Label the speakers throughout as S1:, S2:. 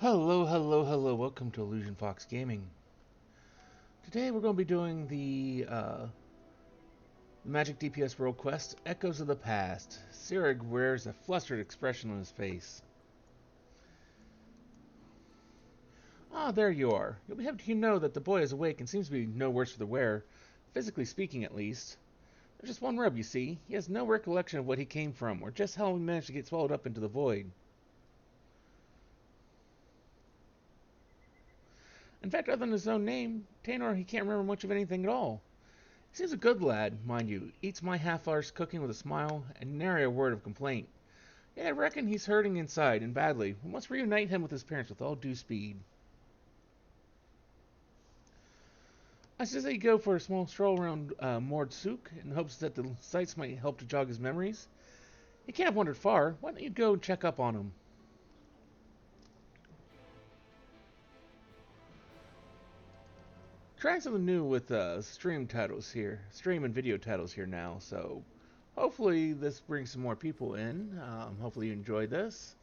S1: Hello, hello, hello. Welcome to Illusion Fox Gaming. Today we're going to be doing the Magic DPS World Quest, Echoes of the Past. Sirig wears a flustered expression on his face. Ah, there you are. You'll be happy to know that the boy is awake and seems to be no worse for the wear, physically speaking at least. There's just one rub, you see. He has no recollection of what he came from, or just how he managed to get swallowed up into the void. In fact, other than his own name, Taynor, he can't remember much of anything at all. He seems a good lad, mind you, eats my half-hour's cooking with a smile, and nary a word of complaint. Yet I reckon he's hurting inside, and badly. We must reunite him with his parents with all due speed. I suggest that you go for a small stroll around Mord Souk, in hopes that the sights might help to jog his memories. He can't have wandered far. Why don't you go and check up on him? Trying something new with stream and video titles here now, so hopefully this brings some more people in. Hopefully you enjoy this.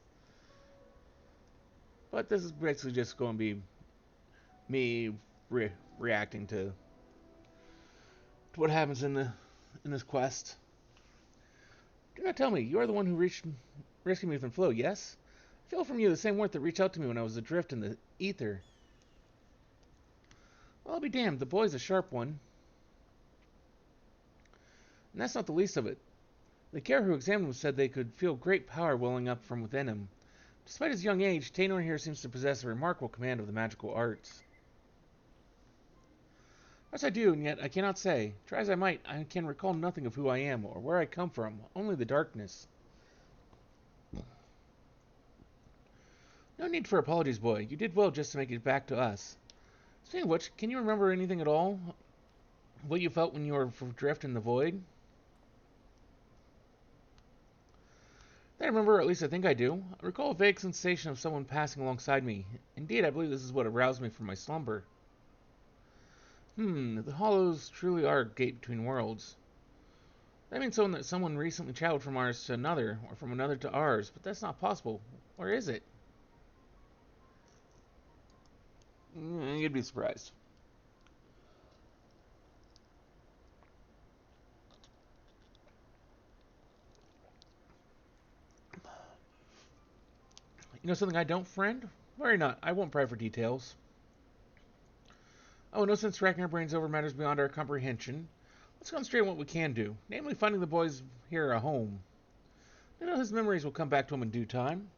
S1: But this is basically just going to be me reacting to what happens in this quest. Do not tell me, you are the one who rescued me from Flow, yes? I feel from you the same warmth that reached out to me when I was adrift in the ether. Well, I'll be damned, the boy's a sharp one. And that's not the least of it. The care who examined him said they could feel great power welling up from within him. Despite his young age, Taynor here seems to possess a remarkable command of the magical arts. Yes, I do, and yet I cannot say. Try as I might, I can recall nothing of who I am or where I come from, only the darkness. No need for apologies, boy. You did well just to make it back to us. Speaking of which, can you remember anything at all? What you felt when you were adrift in the void? I remember, or at least I think I do. I recall a vague sensation of someone passing alongside me. Indeed, I believe this is what aroused me from my slumber. The hollows truly are a gate between worlds. That means someone recently traveled from ours to another, or from another to ours, but that's not possible. Or is it? You'd be surprised. You know something I don't, friend? Worry not, I won't pry for details. Oh, no sense racking our brains over matters beyond our comprehension. Let's concentrate on what we can do, namely finding the boys here a home. You know his memories will come back to him in due time.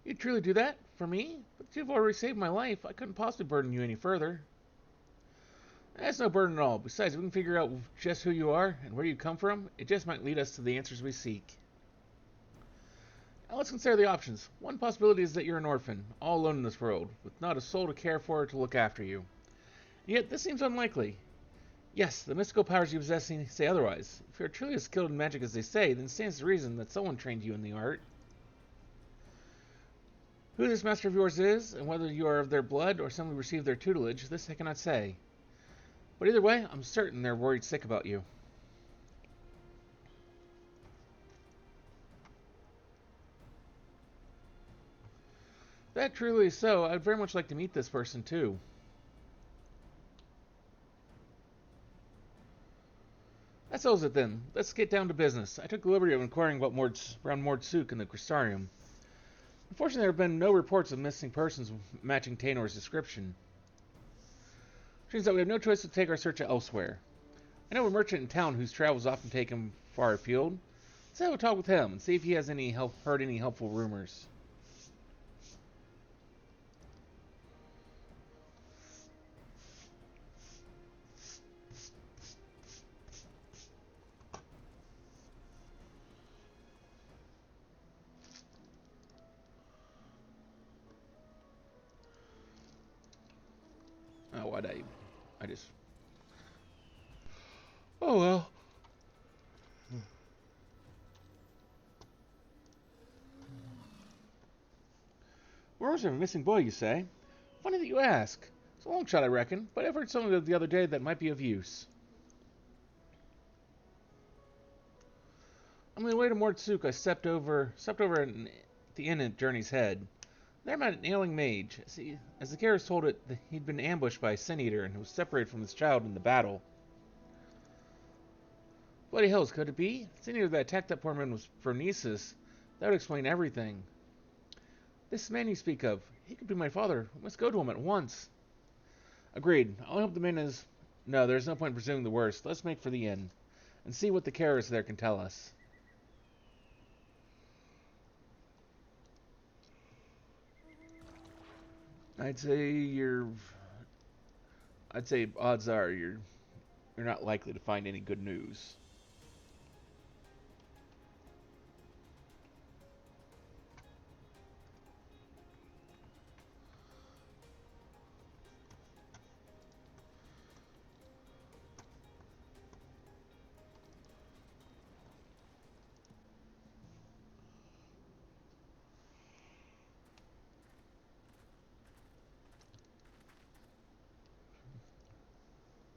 S1: You'd truly do that? For me? But you've already saved my life. I couldn't possibly burden you any further. That's no burden at all. Besides, if we can figure out just who you are and where you come from, it just might lead us to the answers we seek. Now let's consider the options. One possibility is that you're an orphan, all alone in this world, with not a soul to care for or to look after you. And yet, this seems unlikely. Yes, the mystical powers you possess say otherwise. If you're truly as skilled in magic as they say, then it stands to reason that someone trained you in the art. Who this master of yours is, and whether you are of their blood or simply received their tutelage, this I cannot say. But either way, I'm certain they're worried sick about you. If that truly is so, I'd very much like to meet this person too. That settles it then. Let's get down to business. I took the liberty of inquiring about around Mord Souk and the Crystarium. Unfortunately, there have been no reports of missing persons matching Taynor's description. Which means that we have no choice to take our search elsewhere. I know a merchant in town whose travels often take him far afield. Let's have a talk with him and see if he has heard any helpful rumors. Oh, why'd I just... Oh, well. Rumors of a missing boy, you say? Funny that you ask. It's a long shot, I reckon, but I've heard something the other day that might be of use. On my way to Mord Souk, I stepped over an the inn at Journey's Head. There met an ailing mage. As the carriers told it, he'd been ambushed by a Sin Eater and was separated from his child in the battle. Bloody hells, could it be? The Sin Eater that attacked that poor man was Phronesis. That would explain everything. This man you speak of, he could be my father. We must go to him at once. Agreed. I'll hope the man is... No, there's no point in presuming the worst. Let's make for the inn and see what the carriers there can tell us. I'd say odds are you're not likely to find any good news.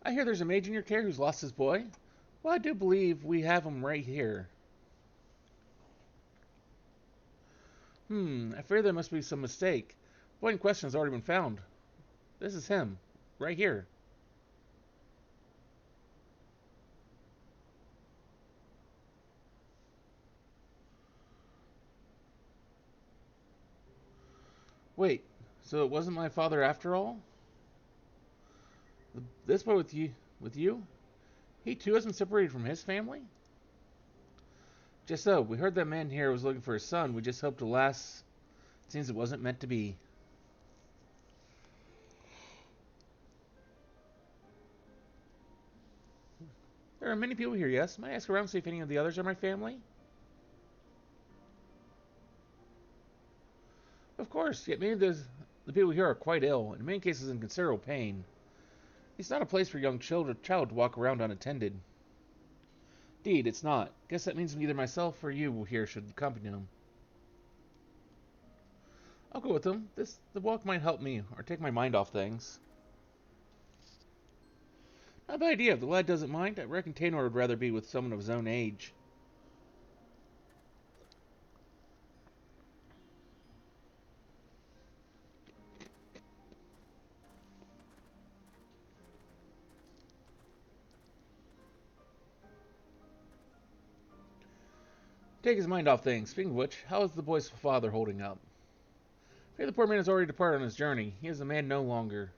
S1: I hear there's a mage in your care who's lost his boy. Well, I do believe we have him right here. I fear there must be some mistake. The boy in question has already been found. This is him, right here. Wait, so it wasn't my father after all? This boy with you? He too has been separated from his family? Just so. We heard that man here was looking for his son. We just hoped to last. It seems it wasn't meant to be. There are many people here, yes? May I ask around and see if any of the others are my family? Of course, yet many of the people here are quite ill, in many cases in considerable pain. It's not a place for a young child to walk around unattended. Indeed, it's not. Guess that means neither myself or you here should accompany them. I'll go with them. The walk might help me, or take my mind off things. Not a bad idea. If the lad doesn't mind, I reckon Taynor would rather be with someone of his own age. Take his mind off things. Speaking of which, how is the boy's father holding up? I fear the poor man has already departed on his journey. He is a man no longer.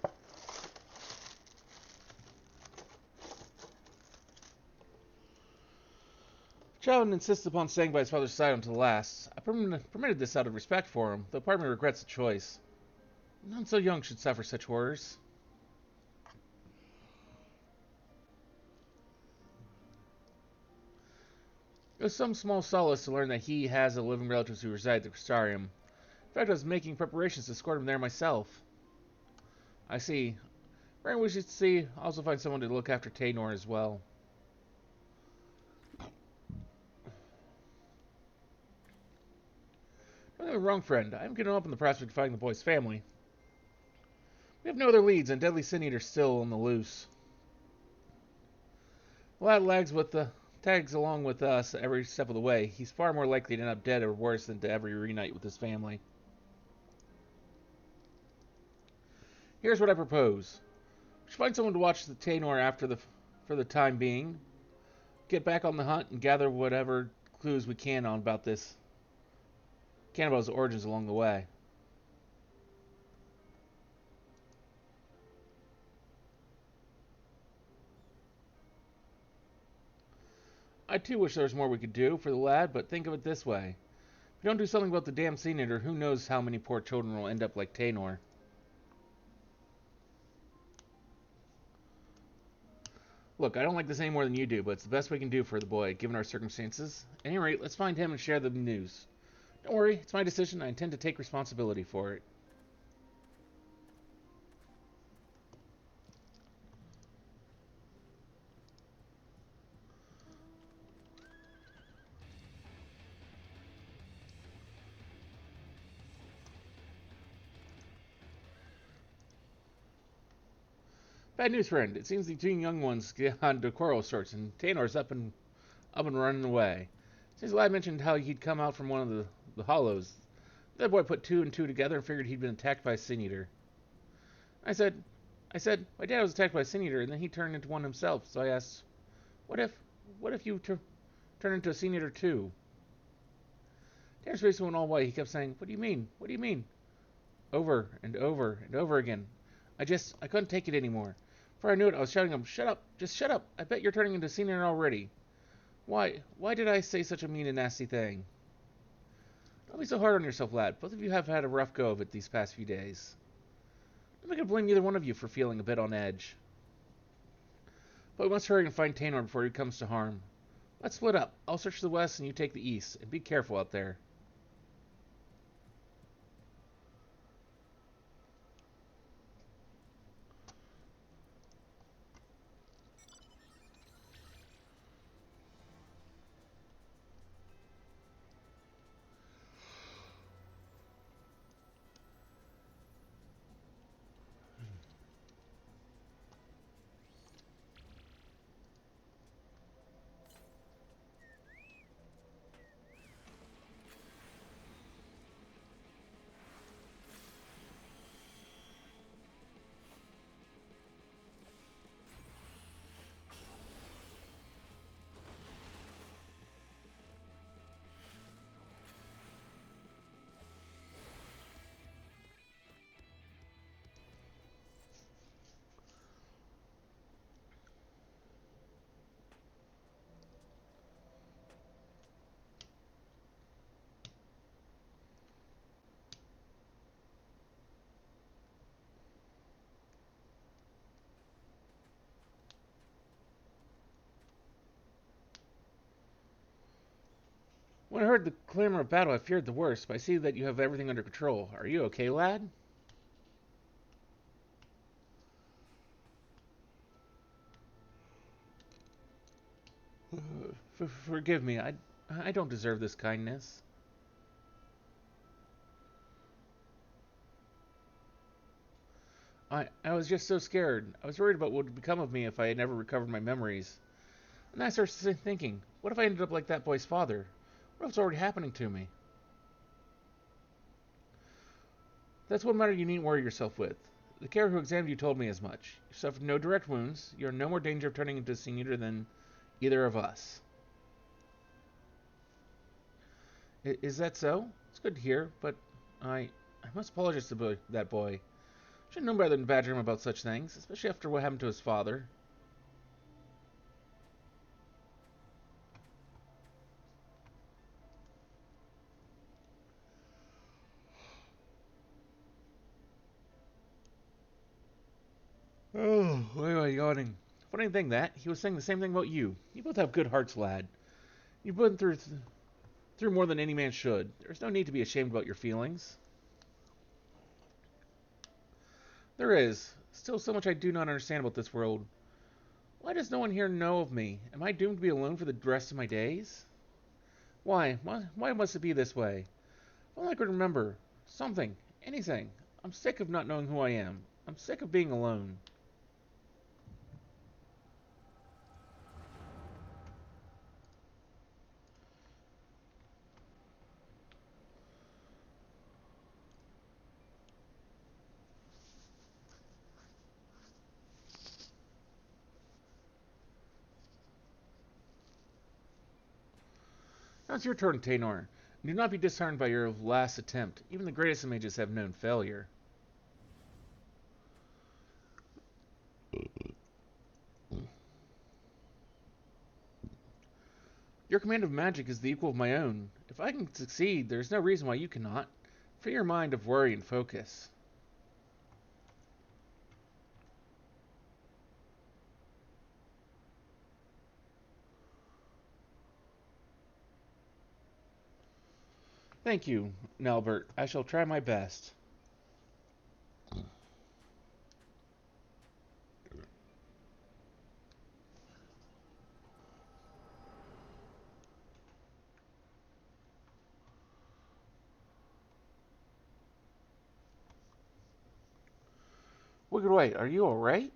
S1: The child insists upon staying by his father's side until the last. I permitted this out of respect for him, though part of me regrets the choice. None so young should suffer such horrors. It was some small solace to learn that he has a living relative who resides at Crystarium. In fact, I was making preparations to escort him there myself. I see. Right, we should also find someone to look after Taynor as well. Don't get me wrong, friend. I'm getting up on the prospect of finding the boy's family. We have no other leads, and deadly Sin Eater's still on the loose. The lad tags along with us every step of the way. He's far more likely to end up dead or worse than to ever reunite with his family. Here's what I propose. We should find someone to watch the Taynor for the time being. Get back on the hunt and gather whatever clues we can about his origins along the way. I too wish there was more we could do for the lad, but think of it this way. If we don't do something about the damn Sin Eater, who knows how many poor children will end up like Taynor. Look, I don't like this any more than you do, but it's the best we can do for the boy, given our circumstances. At any rate, let's find him and share the news. Don't worry, it's my decision. I intend to take responsibility for it. Bad news, friend. It seems the two young ones get on to quarrel of sorts, and Taynor's up and I've been running away. Since Lad mentioned how he'd come out from one of the hollows, that boy put two and two together and figured he'd been attacked by a sin eater. I said, my dad was attacked by a sin eater, and then he turned into one himself. So I asked, what if you turn into a sin eater too? Dad's face went all white. He kept saying, what do you mean? What do you mean? Over and over and over again. I couldn't take it anymore. Before I knew it, I was shouting at him, shut up, just shut up. I bet you're turning into a sin eater already. Why did I say such a mean and nasty thing? Don't be so hard on yourself, lad. Both of you have had a rough go of it these past few days. I'm not going to blame either one of you for feeling a bit on edge. But we must hurry and find Taynor before he comes to harm. Let's split up. I'll search the west and you take the east. And be careful out there. When I heard the clamor of battle, I feared the worst, but I see that you have everything under control. Are you okay, lad? Forgive me. I don't deserve this kindness. I was just so scared. I was worried about what would become of me if I had never recovered my memories. And I started thinking, what if I ended up like that boy's father? What if it's already happening to me? That's one matter you needn't worry yourself with. The carer who examined you told me as much. You suffered no direct wounds. You're in no more danger of turning into a sin eater than either of us. Is that so? It's good to hear, but I must apologize to that boy. Should have known better than badger him about such things, especially after what happened to his father. Oh, why am I yawning? Funny thing that, he was saying the same thing about you. You both have good hearts, lad. You've been through more than any man should. There's no need to be ashamed about your feelings. There is. Still so much I do not understand about this world. Why does no one here know of me? Am I doomed to be alone for the rest of my days? Why? Why must it be this way? If only I could remember. Something. Anything. I'm sick of not knowing who I am. I'm sick of being alone. Now it's your turn, Taynor. Do not be disheartened by your last attempt. Even the greatest of mages have known failure. Your command of magic is the equal of my own. If I can succeed, there is no reason why you cannot. Free your mind of worry and focus. Thank you, Nalbert. I shall try my best. Wicked White, are you alright?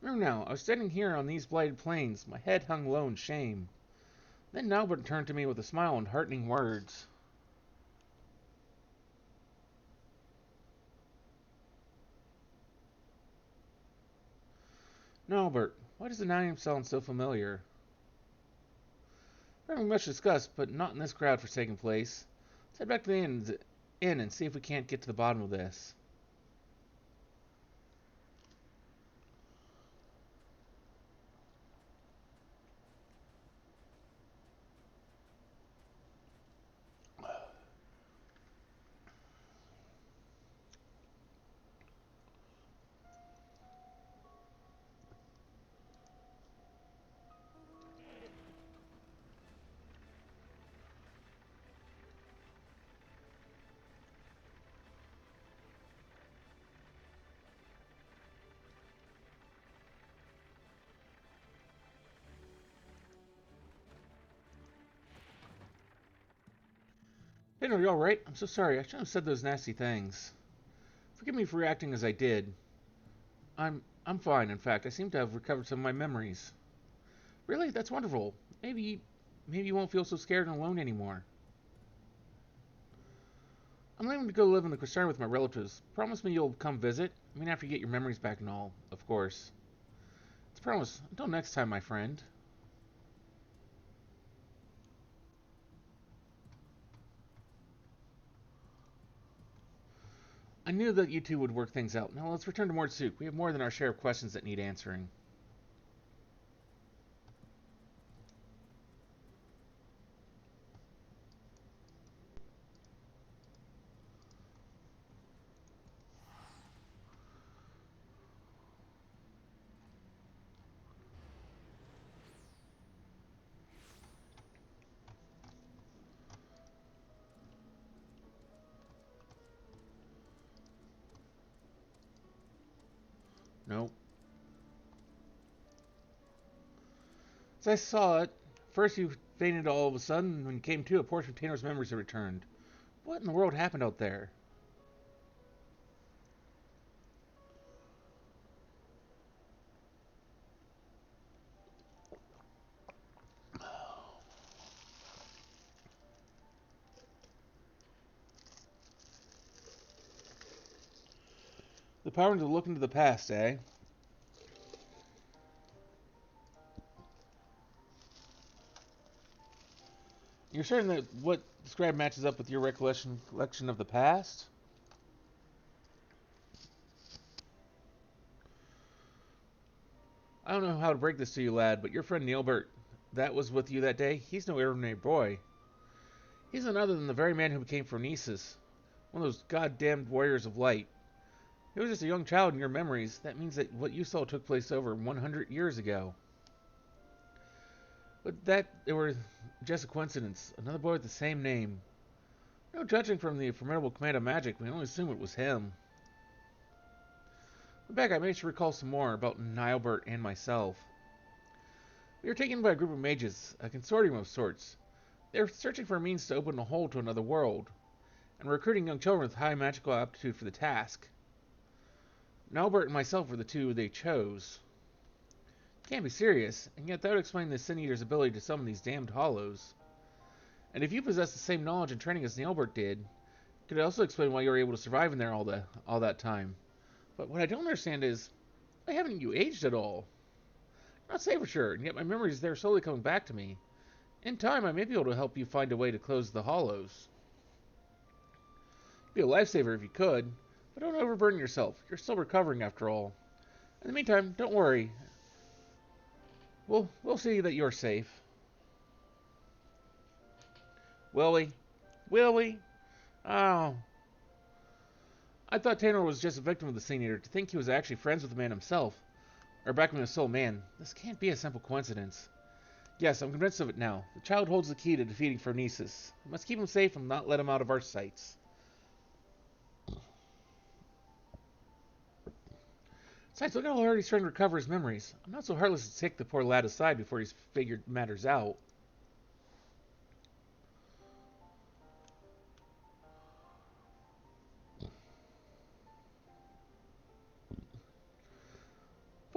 S1: Remember now, I was standing here on these blighted plains, my head hung low in shame. Then Albert turned to me with a smile and heartening words. Now, Albert, why does the name sound so familiar? We're having much discussed, but not in this crowd-forsaken place. Let's head back to the inn and see if we can't get to the bottom of this. Hey, no, you alright? I'm so sorry. I shouldn't have said those nasty things. Forgive me for reacting as I did. I'm fine. In fact, I seem to have recovered some of my memories. Really? That's wonderful. Maybe you won't feel so scared and alone anymore. I'm leaving to go live in the Cristern with my relatives. Promise me you'll come visit. I mean, after you get your memories back and all, of course. It's a promise. Until next time, my friend. I knew that you two would work things out. Now let's return to Mordsuk. We have more than our share of questions that need answering. Nope. As I saw it, first you fainted all of a sudden, and when you came to, a portion of Tanor's memories had returned. What in the world happened out there? The power to look into the past, eh? You're certain that what described matches up with your recollection of the past? I don't know how to break this to you, lad, but your friend Neilbert, that was with you that day, he's no ordinary boy. He's none other than the very man who became Phronesis, one of those goddamned warriors of light. He was just a young child in your memories. That means that what you saw took place over 100 years ago. But it were just a coincidence. Another boy with the same name. No judging from the formidable command of magic, we only assume it was him. But back, I managed to recall some more about Nilebert and myself. We were taken by a group of mages, a consortium of sorts. They were searching for a means to open a hole to another world, and recruiting young children with high magical aptitude for the task. Nilebert and myself were the two they chose. Can't be serious, and yet that would explain the Sin Eater's ability to summon these damned hollows. And if you possess the same knowledge and training as Nilbert did, it could also explain why you were able to survive in there all that time. But what I don't understand is, why haven't you aged at all? I'm not safe for sure, and yet my memories there are slowly coming back to me. In time, I may be able to help you find a way to close the hollows. You'd be a lifesaver if you could, but don't overburden yourself. You're still recovering after all. In the meantime, don't worry. We'll see that you're safe. Will we? Will we? Oh. I thought Tanner was just a victim of the Sin Eater. To think he was actually friends with the man himself, or back when he was still a man, this can't be a simple coincidence. Yes, I'm convinced of it now. The child holds the key to defeating Phronesis. We must keep him safe and not let him out of our sights. Besides, look how hard he's trying to recover his memories. I'm not so heartless to take the poor lad aside before he's figured matters out.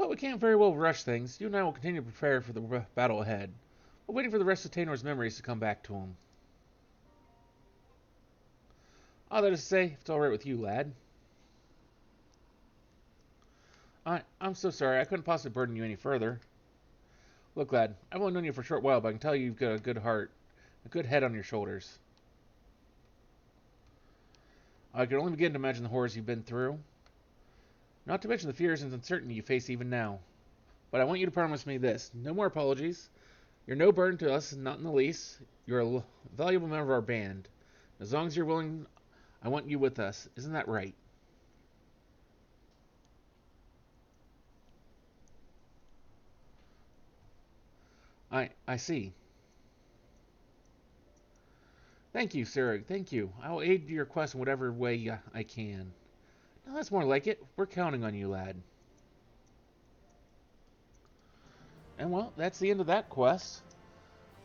S1: But we can't very well rush things. You and I will continue to prepare for the battle ahead. We're waiting for the rest of Tanor's memories to come back to him. All that is to say, if it's alright with you, lad. I'm so sorry. I couldn't possibly burden you any further. Look, lad, I've only known you for a short while, but I can tell you've got a good heart, a good head on your shoulders. I can only begin to imagine the horrors you've been through. Not to mention the fears and uncertainty you face even now. But I want you to promise me this. No more apologies. You're no burden to us, not in the least. You're a valuable member of our band. As long as you're willing, I want you with us. Isn't that right? I see. Thank you, sir. Thank you. I'll aid your quest in whatever way I can. Now that's more like it. We're counting on you, lad. And well, that's the end of that quest.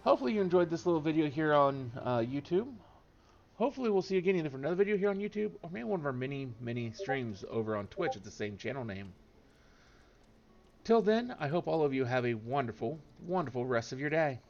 S1: Hopefully you enjoyed this little video here on YouTube. Hopefully we'll see you again either for another video here on YouTube or maybe one of our many streams over on Twitch at the same channel name. Till then, I hope all of you have a wonderful rest of your day.